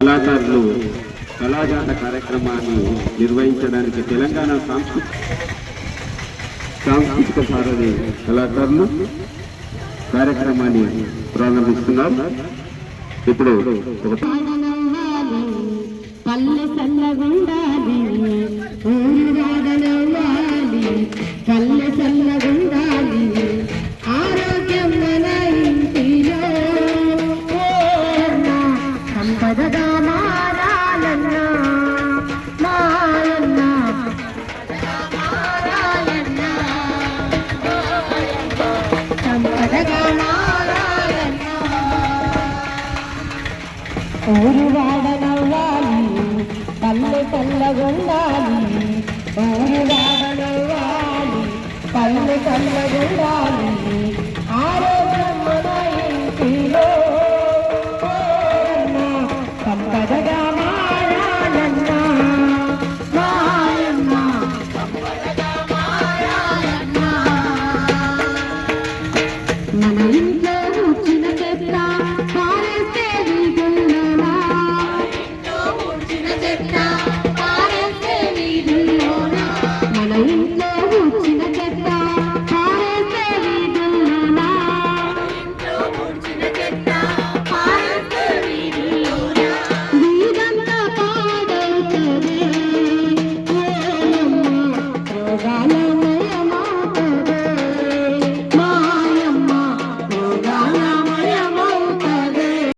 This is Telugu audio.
కళాకారులు కళాజాత కార్యక్రమాన్ని నిర్వహించడానికి తెలంగాణ సాంస్కృతిక సారథి కళాకారులు కార్యక్రమాన్ని ప్రారంభిస్తున్నారు. ఇప్పుడు పల్లె చల్లగుండాలి, ఊరు వాడనవ్వాలి, పల్లె చల్లగుండాలి, ఆరోగ్యం మన ఇంటిలో సంపదగా మారాలన్నా మారన్నా సంపదగా మారాలన్నా ఊరు వాడనవ్వాలి, పల్లె చల్లగుండాలి, ఊరు వాడనవ్వాలి, పల్లె చల్లగుండాలి, ఆరోగ్యం మన ఇంటిలో సంపదగా మారాలన్నా మాయమ్మ సంపదగా మారాలన్నా. మన ఇంట్లో కూర్చున్న చెత్త పారేస్తే వీధుల్లోనా, మన ఇంట్లో కూర్చున్న చెత్త